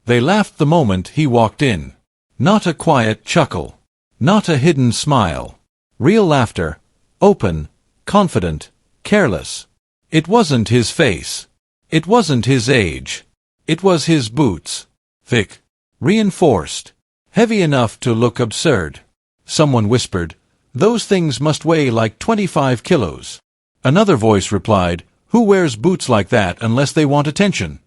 They laughed the moment he walked in. Not a quiet chuckle. Not a hidden smile. Real laughter. Open, confident, careless. It wasn't his face. It wasn't his age. It was his boots. Thick. Reinforced. Heavy enough to look absurd. Someone whispered, "Those things must weigh like 25 kilos. Another voice replied, "Who wears boots like that unless they want attention?"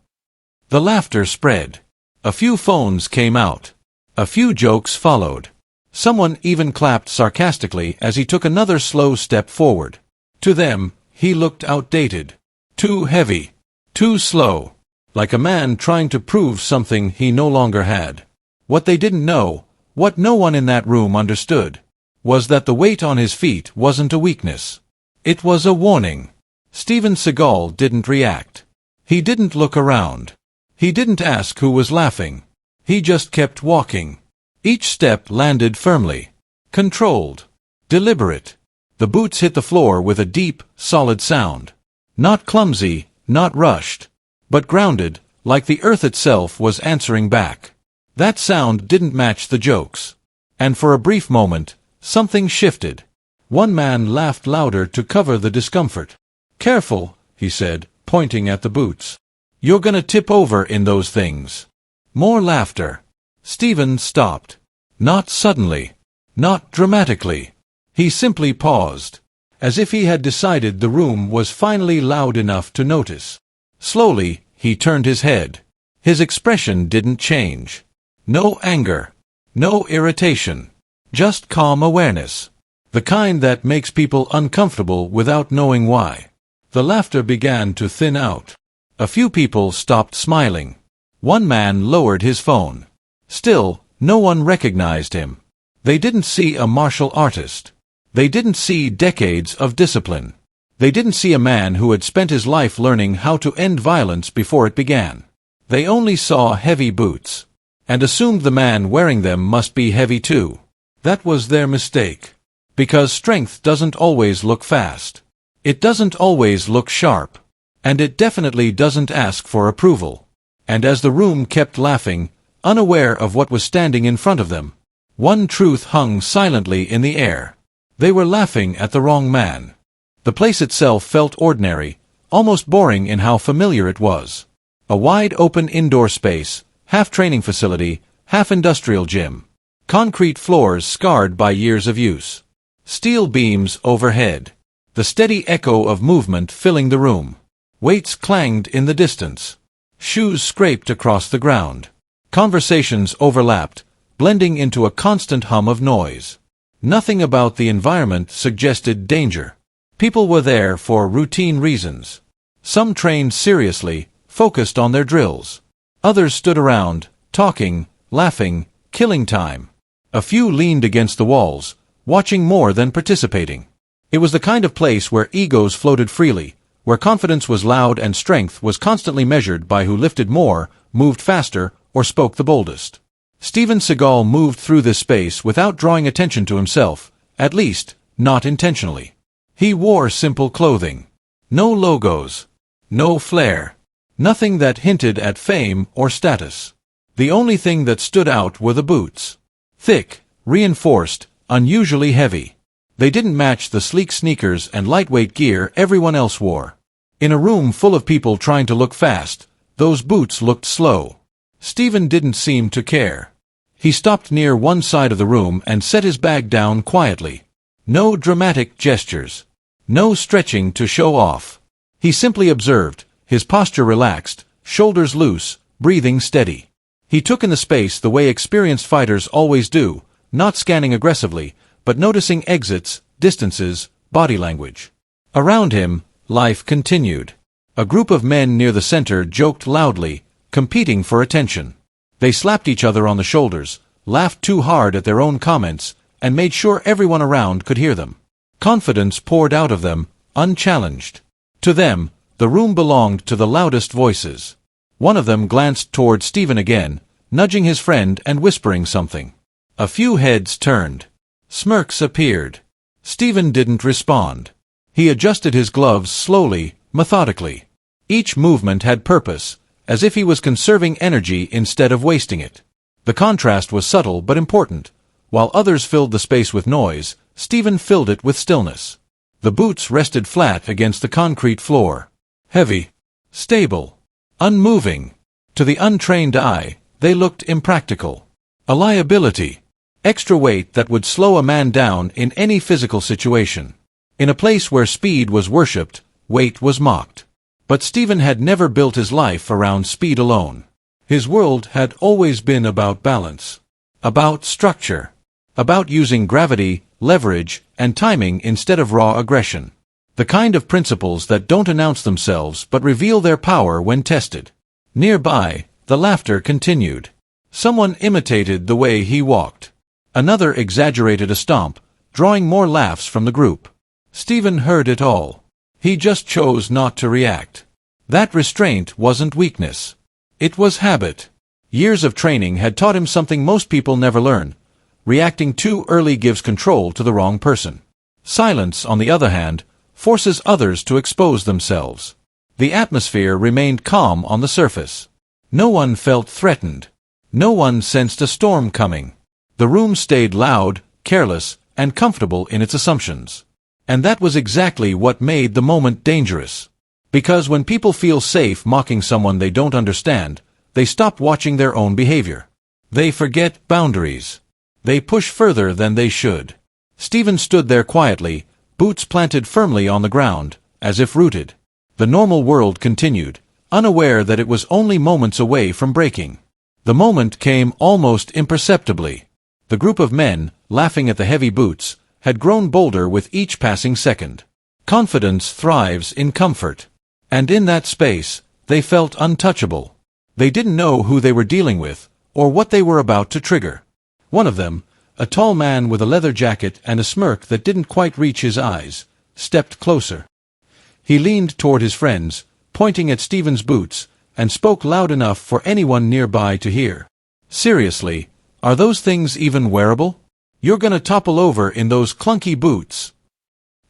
The laughter spread. A few phones came out. A few jokes followed. Someone even clapped sarcastically as he took another slow step forward. To them, he looked outdated. Too heavy. Too slow. Like a man trying to prove something he no longer had. What they didn't know, what no one in that room understood, was that the weight on his feet wasn't a weakness. It was a warning. Steven Seagal didn't react. He didn't look around. He didn't ask who was laughing. He just kept walking. Each step landed firmly. Controlled. Deliberate. The boots hit the floor with a deep, solid sound. Not clumsy, not rushed, but grounded, like the earth itself was answering back. That sound didn't match the jokes. And for a brief moment, something shifted. One man laughed louder to cover the discomfort. "Careful," he said, pointing at the boots. "You're gonna tip over in those things." More laughter. Steven stopped. Not suddenly. Not dramatically. He simply paused, as if he had decided the room was finally loud enough to notice. Slowly, he turned his head. His expression didn't change. No anger. No irritation. Just calm awareness. The kind that makes people uncomfortable without knowing why. The laughter began to thin out. A few people stopped smiling. One man lowered his phone. Still, no one recognized him. They didn't see a martial artist. They didn't see decades of discipline. They didn't see a man who had spent his life learning how to end violence before it began. They only saw heavy boots, and assumed the man wearing them must be heavy too. That was their mistake. Because strength doesn't always look fast. It doesn't always look sharp. And it definitely doesn't ask for approval. And as the room kept laughing, unaware of what was standing in front of them, one truth hung silently in the air. They were laughing at the wrong man. The place itself felt ordinary, almost boring in how familiar it was. A wide-open indoor space, half training facility, half industrial gym. Concrete floors scarred by years of use. Steel beams overhead. The steady echo of movement filling the room. Weights clanged in the distance. Shoes scraped across the ground. Conversations overlapped, blending into a constant hum of noise. Nothing about the environment suggested danger. People were there for routine reasons. Some trained seriously, focused on their drills. Others stood around, talking, laughing, killing time. A few leaned against the walls, watching more than participating. It was the kind of place where egos floated freely, where confidence was loud and strength was constantly measured by who lifted more, moved faster, or spoke the boldest. Steven Seagal moved through this space without drawing attention to himself, at least, not intentionally. He wore simple clothing. No logos. No flair. Nothing that hinted at fame or status. The only thing that stood out were the boots. Thick, reinforced, unusually heavy. They didn't match the sleek sneakers and lightweight gear everyone else wore. In a room full of people trying to look fast, those boots looked slow. Steven didn't seem to care. He stopped near one side of the room and set his bag down quietly. No dramatic gestures. No stretching to show off. He simply observed, his posture relaxed, shoulders loose, breathing steady. He took in the space the way experienced fighters always do, not scanning aggressively, but noticing exits, distances, body language. Around him, life continued. A group of men near the center joked loudly, competing for attention. They slapped each other on the shoulders, laughed too hard at their own comments, and made sure everyone around could hear them. Confidence poured out of them, unchallenged. To them, the room belonged to the loudest voices. One of them glanced toward Steven again, nudging his friend and whispering something. A few heads turned. Smirks appeared. Steven didn't respond. He adjusted his gloves slowly, methodically. Each movement had purpose, as if he was conserving energy instead of wasting it. The contrast was subtle but important. While others filled the space with noise, Steven filled it with stillness. The boots rested flat against the concrete floor. Heavy, stable, unmoving. To the untrained eye, they looked impractical. A liability. Extra weight that would slow a man down in any physical situation. In a place where speed was worshipped, weight was mocked. But Steven had never built his life around speed alone. His world had always been about balance. About structure. About using gravity, leverage, and timing instead of raw aggression. The kind of principles that don't announce themselves but reveal their power when tested. Nearby, the laughter continued. Someone imitated the way he walked. Another exaggerated a stomp, drawing more laughs from the group. Steven heard it all. He just chose not to react. That restraint wasn't weakness. It was habit. Years of training had taught him something most people never learn. Reacting too early gives control to the wrong person. Silence, on the other hand, forces others to expose themselves. The atmosphere remained calm on the surface. No one felt threatened. No one sensed a storm coming. The room stayed loud, careless, and comfortable in its assumptions. And that was exactly what made the moment dangerous. Because when people feel safe mocking someone they don't understand, they stop watching their own behavior. They forget boundaries. They push further than they should. Steven stood there quietly, boots planted firmly on the ground, as if rooted. The normal world continued, unaware that it was only moments away from breaking. The moment came almost imperceptibly. The group of men, laughing at the heavy boots, had grown bolder with each passing second. Confidence thrives in comfort. And in that space, they felt untouchable. They didn't know who they were dealing with, or what they were about to trigger. One of them, a tall man with a leather jacket and a smirk that didn't quite reach his eyes, stepped closer. He leaned toward his friends, pointing at Steven's boots, and spoke loud enough for anyone nearby to hear. Seriously, are those things even wearable? You're gonna topple over in those clunky boots.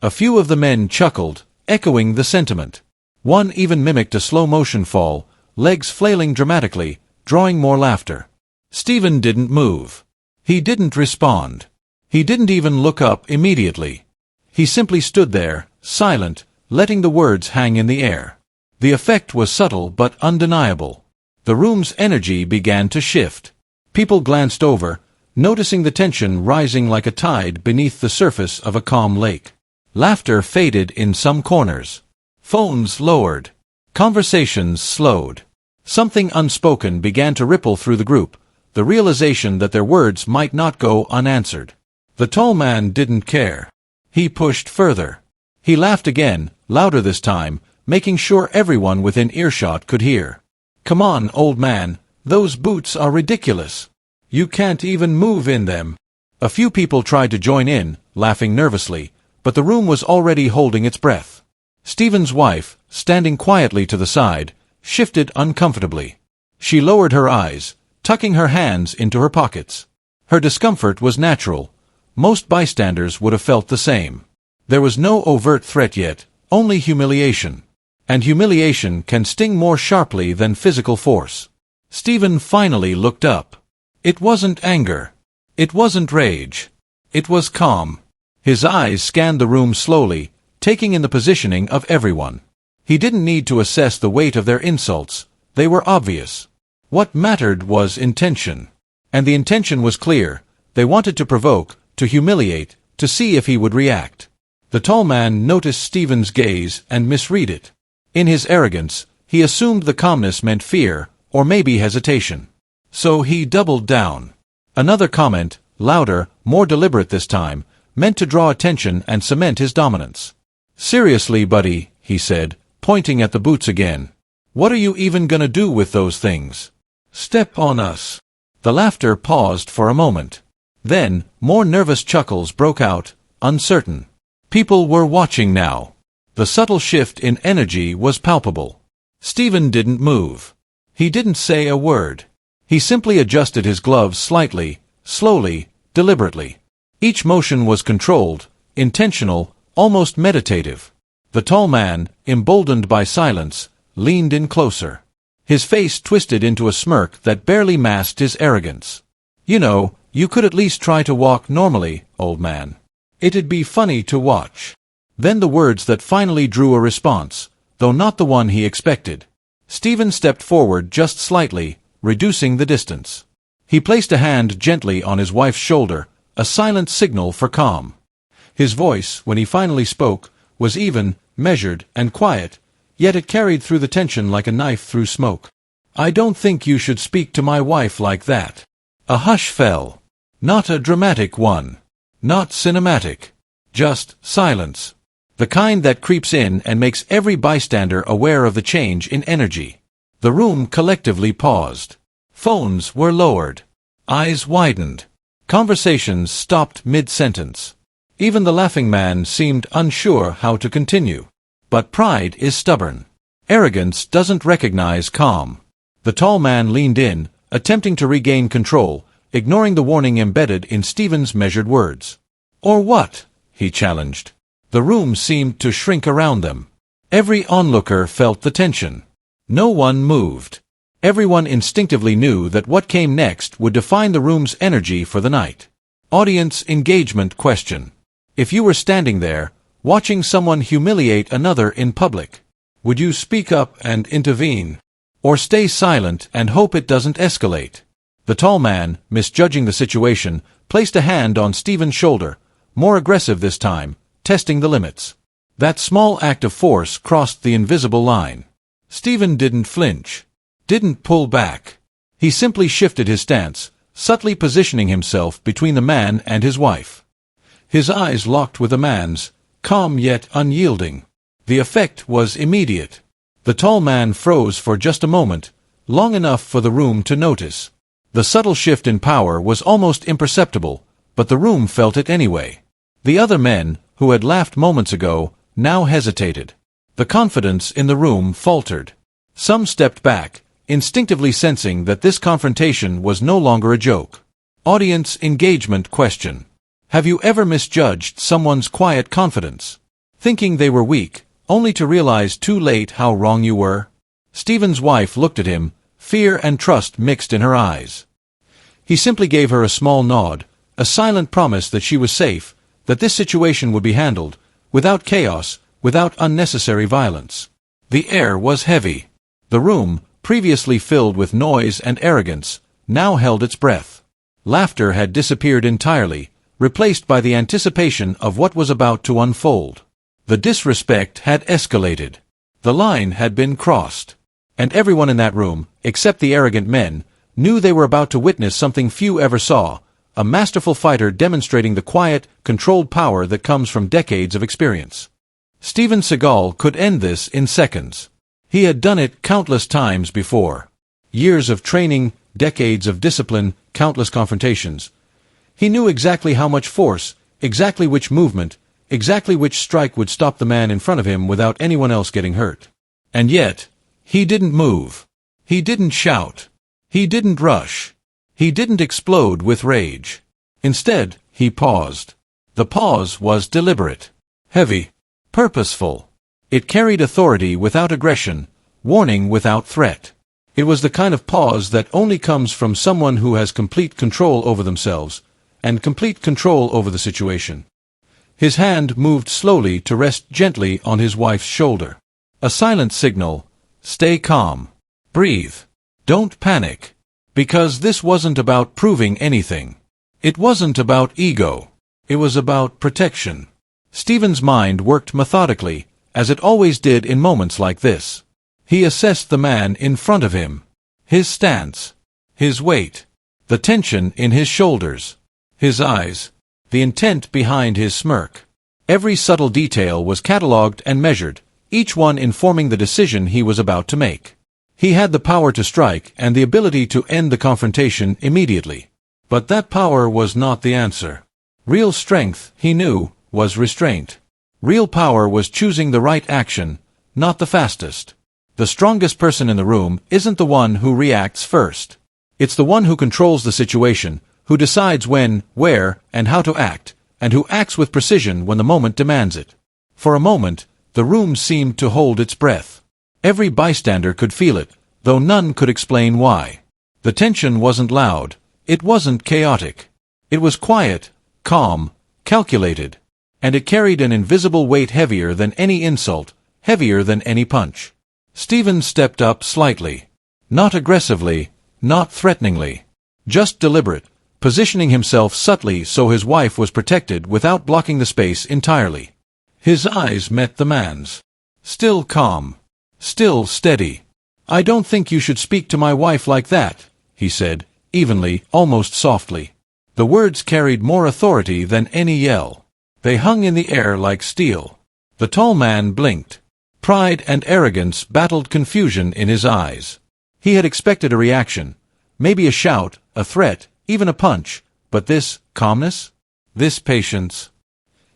A few of the men chuckled, echoing the sentiment. One even mimicked a slow-motion fall, legs flailing dramatically, drawing more laughter. Steven didn't move. He didn't respond. He didn't even look up immediately. He simply stood there, silent, letting the words hang in the air. The effect was subtle but undeniable. The room's energy began to shift. People glanced over, noticing the tension rising like a tide beneath the surface of a calm lake. Laughter faded in some corners. Phones lowered. Conversations slowed. Something unspoken began to ripple through the group, the realization that their words might not go unanswered. The tall man didn't care. He pushed further. He laughed again, louder this time, making sure everyone within earshot could hear. "Come on, old man, those boots are ridiculous. You can't even move in them." A few people tried to join in, laughing nervously, but the room was already holding its breath. Steven's wife, standing quietly to the side, shifted uncomfortably. She lowered her eyes, tucking her hands into her pockets. Her discomfort was natural. Most bystanders would have felt the same. There was no overt threat yet, only humiliation. And humiliation can sting more sharply than physical force. Steven finally looked up. It wasn't anger. It wasn't rage. It was calm. His eyes scanned the room slowly, taking in the positioning of everyone. He didn't need to assess the weight of their insults. They were obvious. What mattered was intention. And the intention was clear. They wanted to provoke, to humiliate, to see if he would react. The tall man noticed Steven's gaze and misread it. In his arrogance, he assumed the calmness meant fear, or maybe hesitation. So he doubled down. Another comment, louder, more deliberate this time, meant to draw attention and cement his dominance. "Seriously, buddy," he said, pointing at the boots again. "What are you even gonna do with those things? Step on us." The laughter paused for a moment. Then, more nervous chuckles broke out, uncertain. People were watching now. The subtle shift in energy was palpable. Steven didn't move. He didn't say a word. He simply adjusted his gloves slightly, slowly, deliberately. Each motion was controlled, intentional, almost meditative. The tall man, emboldened by silence, leaned in closer. His face twisted into a smirk that barely masked his arrogance. "You know, you could at least try to walk normally, old man. It'd be funny to watch." Then the words that finally drew a response, though not the one he expected. Steven stepped forward just slightly, reducing the distance. He placed a hand gently on his wife's shoulder, a silent signal for calm. His voice, when he finally spoke, was even, measured, and quiet, yet it carried through the tension like a knife through smoke. "I don't think you should speak to my wife like that." A hush fell. Not a dramatic one. Not cinematic. Just silence. The kind that creeps in and makes every bystander aware of the change in energy. The room collectively paused. Phones were lowered. Eyes widened. Conversations stopped mid-sentence. Even the laughing man seemed unsure how to continue. But pride is stubborn. Arrogance doesn't recognize calm. The tall man leaned in, attempting to regain control, ignoring the warning embedded in Steven's measured words. "Or what?" he challenged. The room seemed to shrink around them. Every onlooker felt the tension. No one moved. Everyone instinctively knew that what came next would define the room's energy for the night. Audience engagement question. If you were standing there, watching someone humiliate another in public, would you speak up and intervene? Or stay silent and hope it doesn't escalate? The tall man, misjudging the situation, placed a hand on Steven's shoulder, more aggressive this time, testing the limits. That small act of force crossed the invisible line. Steven didn't flinch. Didn't pull back. He simply shifted his stance, subtly positioning himself between the man and his wife. His eyes locked with the man's, calm yet unyielding. The effect was immediate. The tall man froze for just a moment, long enough for the room to notice. The subtle shift in power was almost imperceptible, but the room felt it anyway. The other men, who had laughed moments ago, now hesitated. The confidence in the room faltered. Some stepped back, instinctively sensing that this confrontation was no longer a joke. Audience engagement question. Have you ever misjudged someone's quiet confidence? Thinking they were weak, only to realize too late how wrong you were? Steven's wife looked at him, fear and trust mixed in her eyes. He simply gave her a small nod, a silent promise that she was safe, that this situation would be handled, without chaos, without unnecessary violence. The air was heavy. The room, previously filled with noise and arrogance, now held its breath. Laughter had disappeared entirely, replaced by the anticipation of what was about to unfold. The disrespect had escalated. The line had been crossed. And everyone in that room, except the arrogant men, knew they were about to witness something few ever saw, a masterful fighter demonstrating the quiet, controlled power that comes from decades of experience. Steven Seagal could end this in seconds. He had done it countless times before. Years of training, decades of discipline, countless confrontations. He knew exactly how much force, exactly which movement, exactly which strike would stop the man in front of him without anyone else getting hurt. And yet, he didn't move. He didn't shout. He didn't rush. He didn't explode with rage. Instead, he paused. The pause was deliberate, heavy, purposeful. It carried authority without aggression, warning without threat. It was the kind of pause that only comes from someone who has complete control over themselves, and complete control over the situation. His hand moved slowly to rest gently on his wife's shoulder. A silent signal: stay calm. Breathe. Don't panic. Because this wasn't about proving anything. It wasn't about ego. It was about protection. Steven's mind worked methodically, as it always did in moments like this. He assessed the man in front of him. His stance. His weight. The tension in his shoulders. His eyes. The intent behind his smirk. Every subtle detail was catalogued and measured, each one informing the decision he was about to make. He had the power to strike and the ability to end the confrontation immediately. But that power was not the answer. Real strength, he knew, was restraint. Real power was choosing the right action, not the fastest. The strongest person in the room isn't the one who reacts first. It's the one who controls the situation, who decides when, where, and how to act, and who acts with precision when the moment demands it. For a moment, the room seemed to hold its breath. Every bystander could feel it, though none could explain why. The tension wasn't loud, it wasn't chaotic. It was quiet, calm, calculated, and it carried an invisible weight heavier than any insult, heavier than any punch. Steven stepped up slightly. Not aggressively, not threateningly. Just deliberate, positioning himself subtly so his wife was protected without blocking the space entirely. His eyes met the man's. Still calm. Still steady. "I don't think you should speak to my wife like that," he said, evenly, almost softly. The words carried more authority than any yell. They hung in the air like steel. The tall man blinked. Pride and arrogance battled confusion in his eyes. He had expected a reaction, maybe a shout, a threat, even a punch, but this calmness? This patience?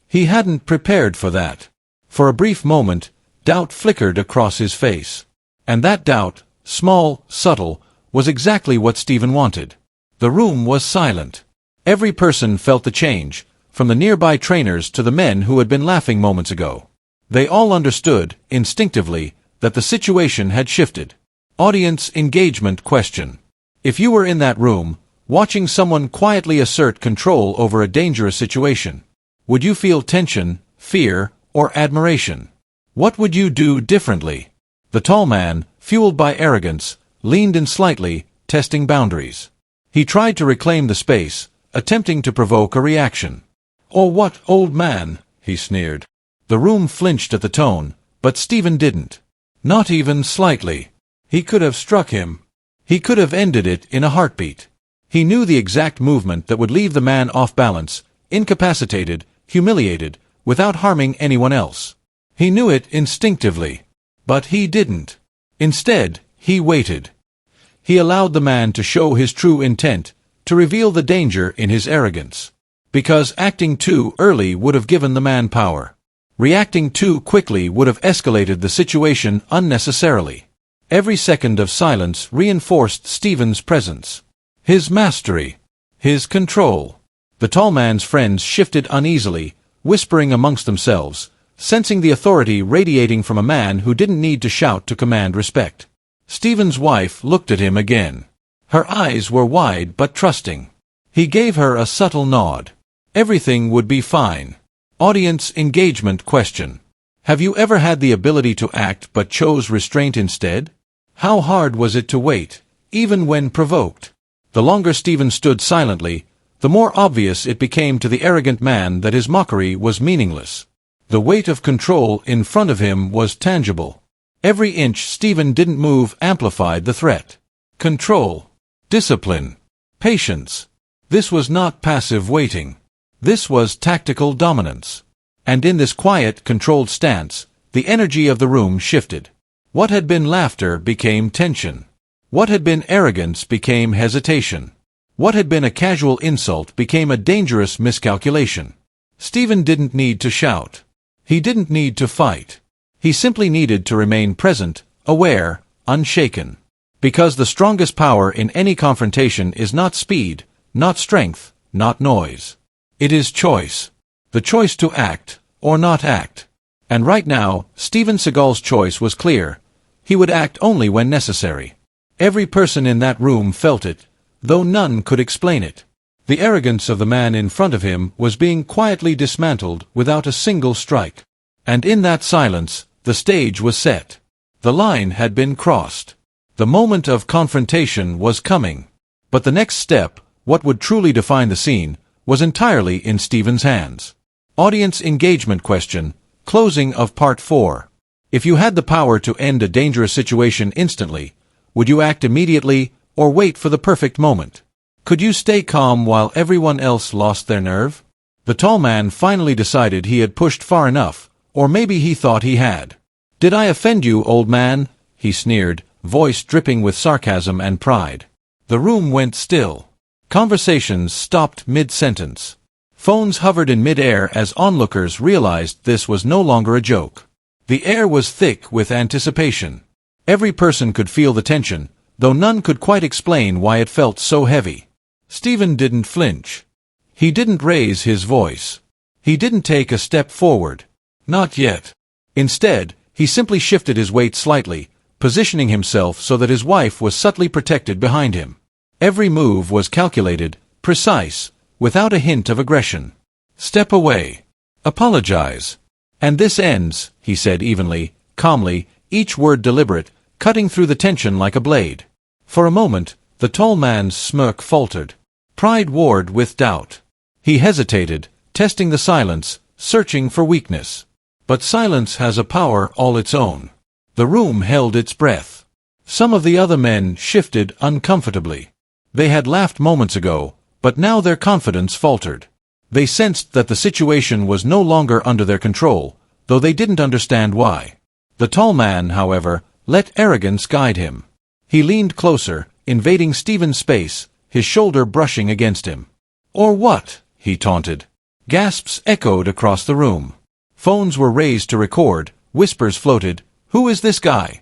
He hadn't prepared for that. For a brief moment, doubt flickered across his face. And that doubt, small, subtle, was exactly what Steven wanted. The room was silent. Every person felt the change, from the nearby trainers to the men who had been laughing moments ago. They all understood, instinctively, that the situation had shifted. Audience engagement question. If you were in that room, watching someone quietly assert control over a dangerous situation, would you feel tension, fear, or admiration? What would you do differently? The tall man, fueled by arrogance, leaned in slightly, testing boundaries. He tried to reclaim the space, attempting to provoke a reaction. "Oh, what, old man?" he sneered. The room flinched at the tone, but Steven didn't. Not even slightly. He could have struck him. He could have ended it in a heartbeat. He knew the exact movement that would leave the man off balance, incapacitated, humiliated, without harming anyone else. He knew it instinctively. But he didn't. Instead, he waited. He allowed the man to show his true intent, to reveal the danger in his arrogance. Because acting too early would have given the man power. Reacting too quickly would have escalated the situation unnecessarily. Every second of silence reinforced Steven's presence. His mastery. His control. The tall man's friends shifted uneasily, whispering amongst themselves, sensing the authority radiating from a man who didn't need to shout to command respect. Steven's wife looked at him again. Her eyes were wide but trusting. He gave her a subtle nod. Everything would be fine. Audience engagement question. Have you ever had the ability to act but chose restraint instead? How hard was it to wait, even when provoked? The longer Steven stood silently, the more obvious it became to the arrogant man that his mockery was meaningless. The weight of control in front of him was tangible. Every inch Steven didn't move amplified the threat. Control. Discipline. Patience. This was not passive waiting. This was tactical dominance. And in this quiet, controlled stance, the energy of the room shifted. What had been laughter became tension. What had been arrogance became hesitation. What had been a casual insult became a dangerous miscalculation. Steven didn't need to shout. He didn't need to fight. He simply needed to remain present, aware, unshaken. Because the strongest power in any confrontation is not speed, not strength, not noise. It is choice. The choice to act, or not act. And right now, Steven Seagal's choice was clear. He would act only when necessary. Every person in that room felt it, though none could explain it. The arrogance of the man in front of him was being quietly dismantled without a single strike. And in that silence, the stage was set. The line had been crossed. The moment of confrontation was coming. But the next step, what would truly define the scene, was entirely in Steven's hands. Audience engagement question, closing of Part 4. If you had the power to end a dangerous situation instantly, would you act immediately or wait for the perfect moment? Could you stay calm while everyone else lost their nerve? The tall man finally decided he had pushed far enough, or maybe he thought he had. "Did I offend you, old man?" he sneered, voice dripping with sarcasm and pride. The room went still. Conversations stopped mid-sentence. Phones hovered in mid-air as onlookers realized this was no longer a joke. The air was thick with anticipation. Every person could feel the tension, though none could quite explain why it felt so heavy. Steven didn't flinch. He didn't raise his voice. He didn't take a step forward. Not yet. Instead, he simply shifted his weight slightly, positioning himself so that his wife was subtly protected behind him. Every move was calculated, precise, without a hint of aggression. "Step away. Apologize. And this ends," he said evenly, calmly, each word deliberate, cutting through the tension like a blade. For a moment, the tall man's smirk faltered. Pride warred with doubt. He hesitated, testing the silence, searching for weakness. But silence has a power all its own. The room held its breath. Some of the other men shifted uncomfortably. They had laughed moments ago, but now their confidence faltered. They sensed that the situation was no longer under their control, though they didn't understand why. The tall man, however, let arrogance guide him. He leaned closer, invading Steven's space, his shoulder brushing against him. "Or what?" he taunted. Gasps echoed across the room. Phones were raised to record, whispers floated. "Who is this guy?"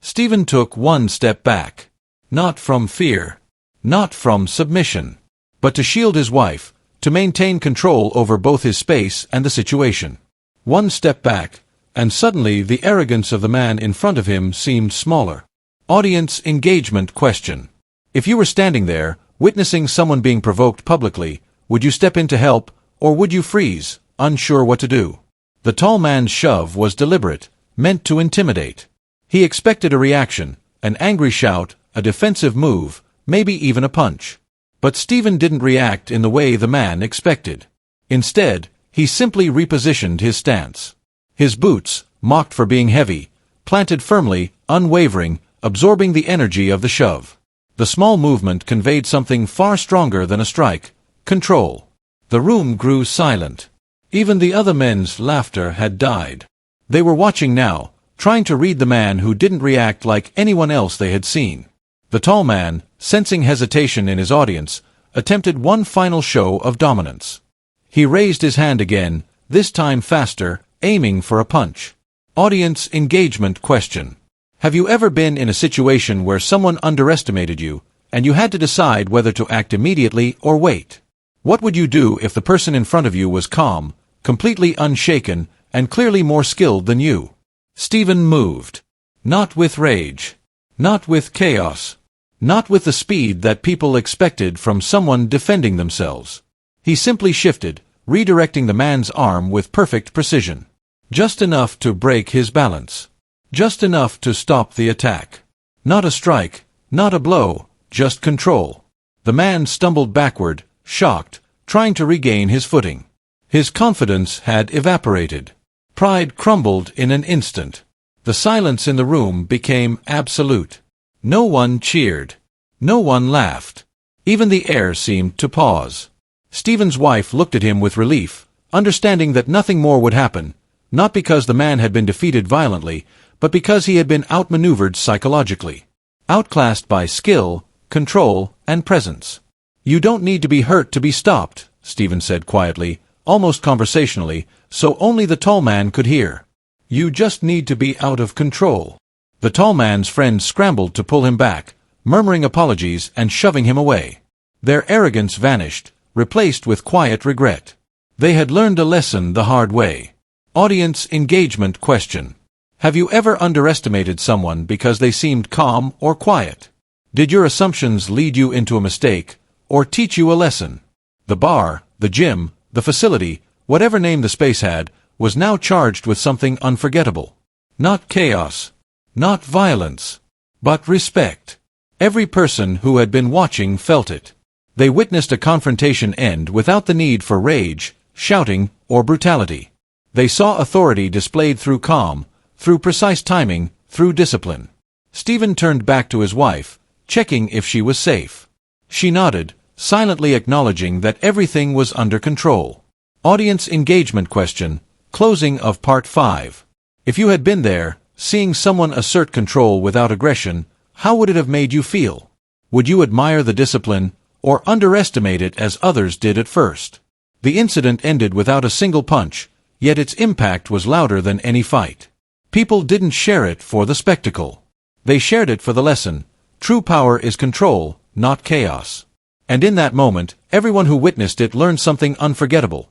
Steven took one step back. Not from fear. Not from submission. But to shield his wife, to maintain control over both his space and the situation. One step back, and suddenly the arrogance of the man in front of him seemed smaller. Audience engagement question. If you were standing there, witnessing someone being provoked publicly, would you step in to help, or would you freeze, unsure what to do? The tall man's shove was deliberate, meant to intimidate. He expected a reaction, an angry shout, a defensive move, maybe even a punch. But Steven didn't react in the way the man expected. Instead, he simply repositioned his stance. His boots, mocked for being heavy, planted firmly, unwavering, absorbing the energy of the shove. The small movement conveyed something far stronger than a strike: control. The room grew silent. Even the other men's laughter had died. They were watching now, trying to read the man who didn't react like anyone else they had seen. The tall man, sensing hesitation in his audience, attempted one final show of dominance. He raised his hand again, this time faster, aiming for a punch. Audience engagement question. Have you ever been in a situation where someone underestimated you, and you had to decide whether to act immediately or wait? What would you do if the person in front of you was calm, completely unshaken, and clearly more skilled than you? Steven moved. Not with rage. Not with chaos. Not with the speed that people expected from someone defending themselves. He simply shifted, redirecting the man's arm with perfect precision. Just enough to break his balance. Just enough to stop the attack. Not a strike, not a blow, just control. The man stumbled backward, shocked, trying to regain his footing. His confidence had evaporated. Pride crumbled in an instant. The silence in the room became absolute. No one cheered. No one laughed. Even the air seemed to pause. Steven's wife looked at him with relief, understanding that nothing more would happen, not because the man had been defeated violently, but because he had been outmaneuvered psychologically. Outclassed by skill, control, and presence. "You don't need to be hurt to be stopped," Steven said quietly, almost conversationally, so only the tall man could hear. "You just need to be out of control." The tall man's friends scrambled to pull him back, murmuring apologies and shoving him away. Their arrogance vanished, replaced with quiet regret. They had learned a lesson the hard way. Audience engagement question. Have you ever underestimated someone because they seemed calm or quiet? Did your assumptions lead you into a mistake, or teach you a lesson? The bar, the gym, the facility, whatever name the space had, was now charged with something unforgettable. Not chaos. Not violence. But respect. Every person who had been watching felt it. They witnessed a confrontation end without the need for rage, shouting, or brutality. They saw authority displayed through calm, through precise timing, through discipline. Steven turned back to his wife, checking if she was safe. She nodded, silently acknowledging that everything was under control. Audience engagement question, closing of part 5. If you had been there, seeing someone assert control without aggression, how would it have made you feel? Would you admire the discipline, or underestimate it as others did at first? The incident ended without a single punch, yet its impact was louder than any fight. People didn't share it for the spectacle. They shared it for the lesson. True power is control, not chaos. And in that moment, everyone who witnessed it learned something unforgettable.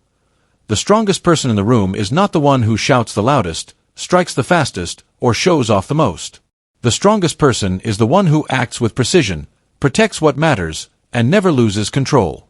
The strongest person in the room is not the one who shouts the loudest, strikes the fastest, or shows off the most. The strongest person is the one who acts with precision, protects what matters, and never loses control.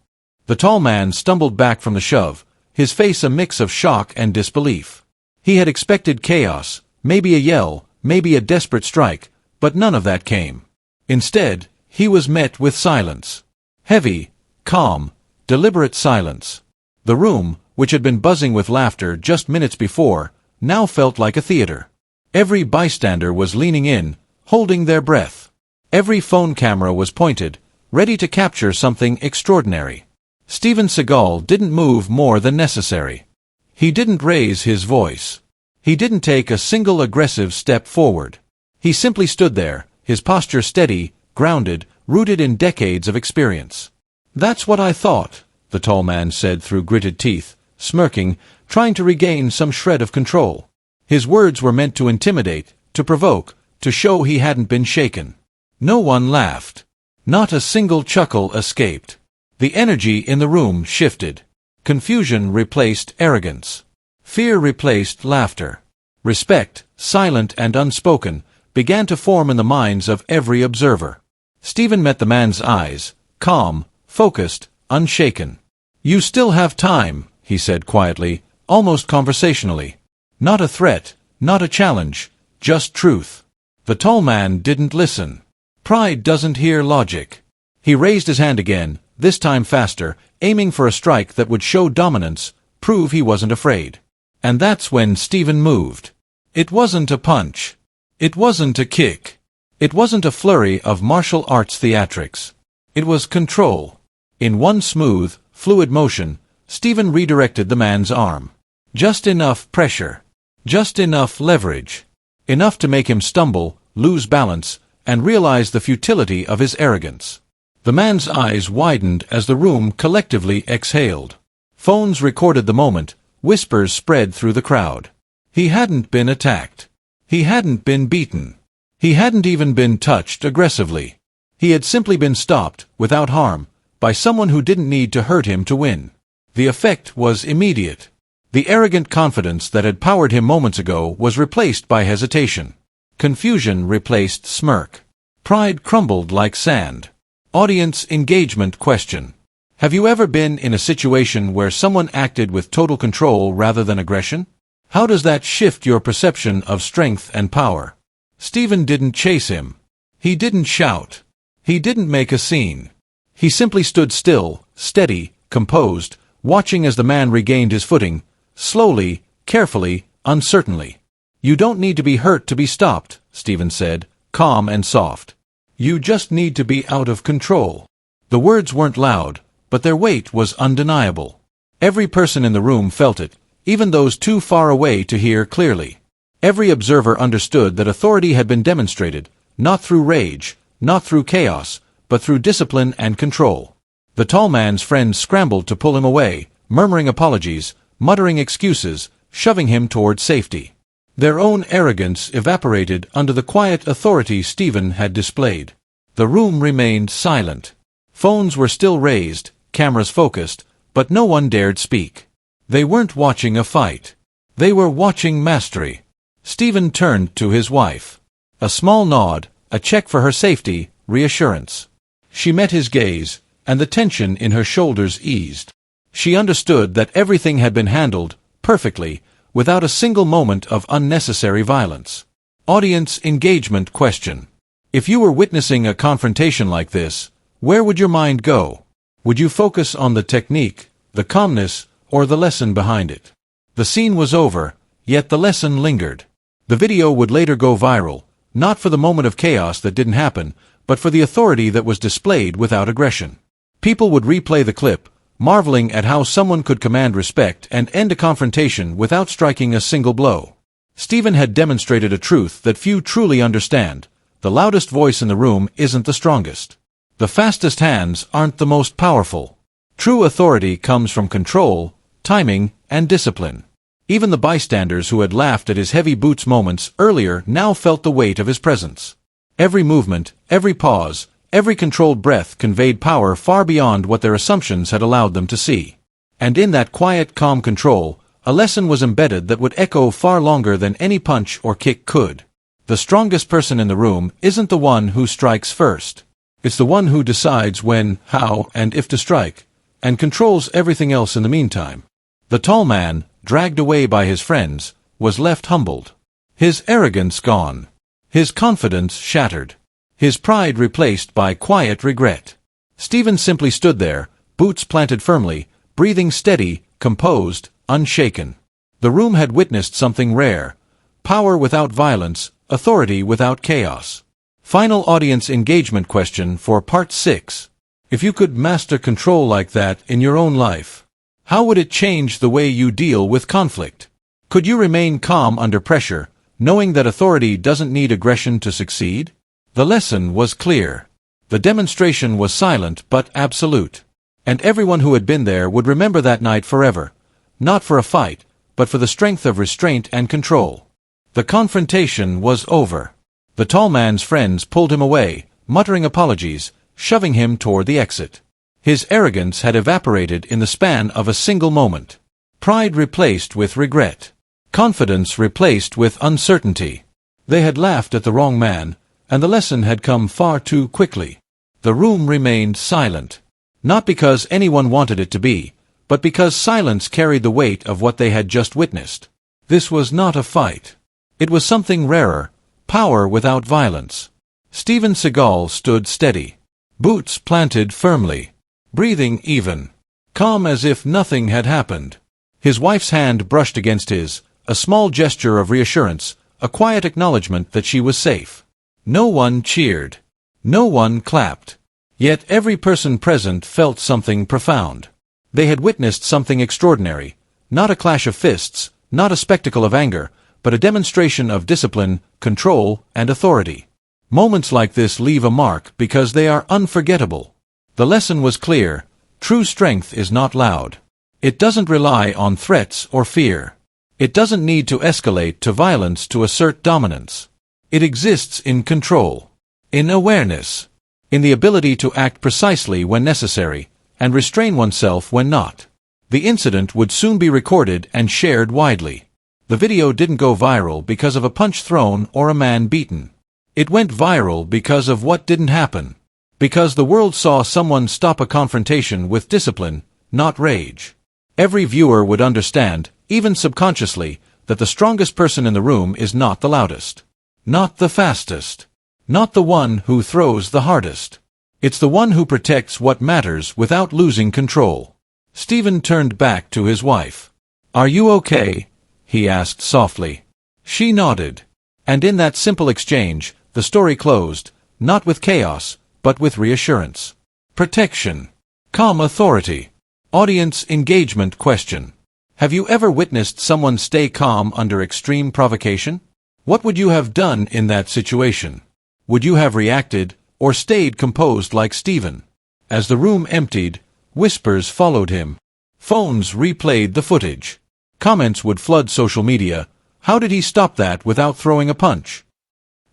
The tall man stumbled back from the shove, his face a mix of shock and disbelief. He had expected chaos, maybe a yell, maybe a desperate strike, but none of that came. Instead, he was met with silence. Heavy, calm, deliberate silence. The room, which had been buzzing with laughter just minutes before, now felt like a theater. Every bystander was leaning in, holding their breath. Every phone camera was pointed, ready to capture something extraordinary. Steven Seagal didn't move more than necessary. He didn't raise his voice. He didn't take a single aggressive step forward. He simply stood there, his posture steady, grounded, rooted in decades of experience. "That's what I thought," the tall man said through gritted teeth, smirking, trying to regain some shred of control. His words were meant to intimidate, to provoke, to show he hadn't been shaken. No one laughed. Not a single chuckle escaped. The energy in the room shifted. Confusion replaced arrogance. Fear replaced laughter. Respect, silent and unspoken, began to form in the minds of every observer. Steven met the man's eyes, calm, focused, unshaken. "You still have time," he said quietly, almost conversationally. Not a threat, not a challenge, just truth. The tall man didn't listen. Pride doesn't hear logic. He raised his hand again, this time faster, aiming for a strike that would show dominance, prove he wasn't afraid. And that's when Steven moved. It wasn't a punch. It wasn't a kick. It wasn't a flurry of martial arts theatrics. It was control. In one smooth, fluid motion, Steven redirected the man's arm. Just enough pressure. Just enough leverage. Enough to make him stumble, lose balance, and realize the futility of his arrogance. The man's eyes widened as the room collectively exhaled. Phones recorded the moment, whispers spread through the crowd. He hadn't been attacked. He hadn't been beaten. He hadn't even been touched aggressively. He had simply been stopped, without harm, by someone who didn't need to hurt him to win. The effect was immediate. The arrogant confidence that had powered him moments ago was replaced by hesitation. Confusion replaced smirk. Pride crumbled like sand. Audience engagement question. Have you ever been in a situation where someone acted with total control rather than aggression? How does that shift your perception of strength and power? Steven didn't chase him. He didn't shout. He didn't make a scene. He simply stood still, steady, composed, watching as the man regained his footing, slowly, carefully, uncertainly. "You don't need to be hurt to be stopped," Steven said, calm and soft. "You just need to be out of control." The words weren't loud, but their weight was undeniable. Every person in the room felt it, even those too far away to hear clearly. Every observer understood that authority had been demonstrated, not through rage, not through chaos, but through discipline and control. The tall man's friends scrambled to pull him away, murmuring apologies, muttering excuses, shoving him toward safety. Their own arrogance evaporated under the quiet authority Steven had displayed. The room remained silent. Phones were still raised, cameras focused, but no one dared speak. They weren't watching a fight. They were watching mastery. Steven turned to his wife. A small nod, a check for her safety, reassurance. She met his gaze, and the tension in her shoulders eased. She understood that everything had been handled, perfectly, without a single moment of unnecessary violence. Audience engagement question. If you were witnessing a confrontation like this, where would your mind go? Would you focus on the technique, the calmness, or the lesson behind it? The scene was over, yet the lesson lingered. The video would later go viral, not for the moment of chaos that didn't happen, but for the authority that was displayed without aggression. People would replay the clip, marveling at how someone could command respect and end a confrontation without striking a single blow. Steven had demonstrated a truth that few truly understand. The loudest voice in the room isn't the strongest. The fastest hands aren't the most powerful. True authority comes from control, timing, and discipline. Even the bystanders who had laughed at his heavy boots moments earlier now felt the weight of his presence. Every movement, every pause, every controlled breath conveyed power far beyond what their assumptions had allowed them to see. And in that quiet, calm control, a lesson was embedded that would echo far longer than any punch or kick could. The strongest person in the room isn't the one who strikes first. It's the one who decides when, how, and if to strike, and controls everything else in the meantime. The tall man, dragged away by his friends, was left humbled. His arrogance gone. His confidence shattered. His pride replaced by quiet regret. Steven simply stood there, boots planted firmly, breathing steady, composed, unshaken. The room had witnessed something rare. Power without violence, authority without chaos. Final audience engagement question for Part 6. If you could master control like that in your own life, how would it change the way you deal with conflict? Could you remain calm under pressure, knowing that authority doesn't need aggression to succeed? The lesson was clear. The demonstration was silent but absolute. And everyone who had been there would remember that night forever. Not for a fight, but for the strength of restraint and control. The confrontation was over. The tall man's friends pulled him away, muttering apologies, shoving him toward the exit. His arrogance had evaporated in the span of a single moment. Pride replaced with regret. Confidence replaced with uncertainty. They had laughed at the wrong man, and the lesson had come far too quickly. The room remained silent. Not because anyone wanted it to be, but because silence carried the weight of what they had just witnessed. This was not a fight. It was something rarer, power without violence. Steven Seagal stood steady. Boots planted firmly. Breathing even. Calm as if nothing had happened. His wife's hand brushed against his, a small gesture of reassurance, a quiet acknowledgement that she was safe. No one cheered. No one clapped. Yet every person present felt something profound. They had witnessed something extraordinary. Not a clash of fists, not a spectacle of anger, but a demonstration of discipline, control, and authority. Moments like this leave a mark because they are unforgettable. The lesson was clear. True strength is not loud. It doesn't rely on threats or fear. It doesn't need to escalate to violence to assert dominance. It exists in control, in awareness, in the ability to act precisely when necessary, and restrain oneself when not. The incident would soon be recorded and shared widely. The video didn't go viral because of a punch thrown or a man beaten. It went viral because of what didn't happen. Because the world saw someone stop a confrontation with discipline, not rage. Every viewer would understand, even subconsciously, that the strongest person in the room is not the loudest. Not the fastest. Not the one who throws the hardest. It's the one who protects what matters without losing control. Steven turned back to his wife. "Are you okay?" he asked softly. She nodded. And in that simple exchange, the story closed, not with chaos, but with reassurance. Protection. Calm authority. Audience engagement question. Have you ever witnessed someone stay calm under extreme provocation? What would you have done in that situation? Would you have reacted, or stayed composed like Steven? As the room emptied, whispers followed him. Phones replayed the footage. Comments would flood social media. How did he stop that without throwing a punch?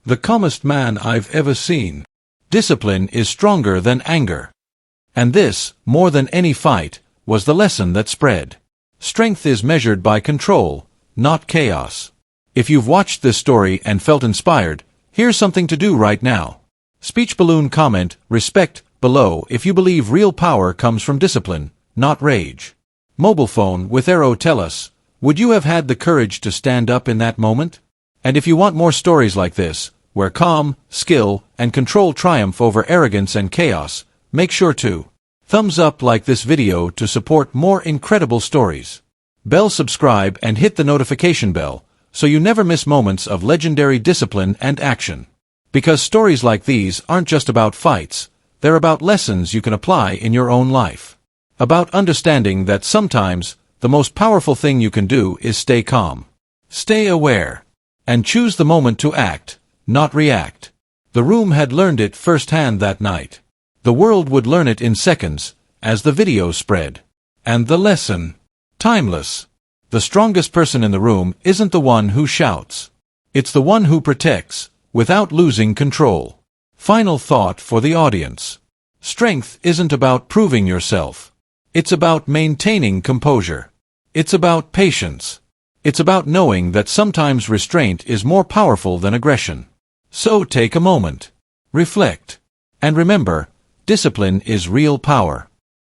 The calmest man I've ever seen. Discipline is stronger than anger. And this, more than any fight, was the lesson that spread. Strength is measured by control, not chaos. If you've watched this story and felt inspired, here's something to do right now. Speech balloon comment, respect, below if you believe real power comes from discipline, not rage. Mobile phone with arrow tell us, would you have had the courage to stand up in that moment? And if you want more stories like this, where calm, skill, and control triumph over arrogance and chaos, make sure to thumbs up like this video to support more incredible stories. Bell subscribe and hit the notification bell, so you never miss moments of legendary discipline and action. Because stories like these aren't just about fights, they're about lessons you can apply in your own life. About understanding that sometimes, the most powerful thing you can do is stay calm. Stay aware. And choose the moment to act, not react. The room had learned it firsthand that night. The world would learn it in seconds, as the video spread. And the lesson? Timeless. The strongest person in the room isn't the one who shouts. It's the one who protects, without losing control. Final thought for the audience. Strength isn't about proving yourself. It's about maintaining composure. It's about patience. It's about knowing that sometimes restraint is more powerful than aggression. So take a moment. Reflect. And remember, discipline is real power.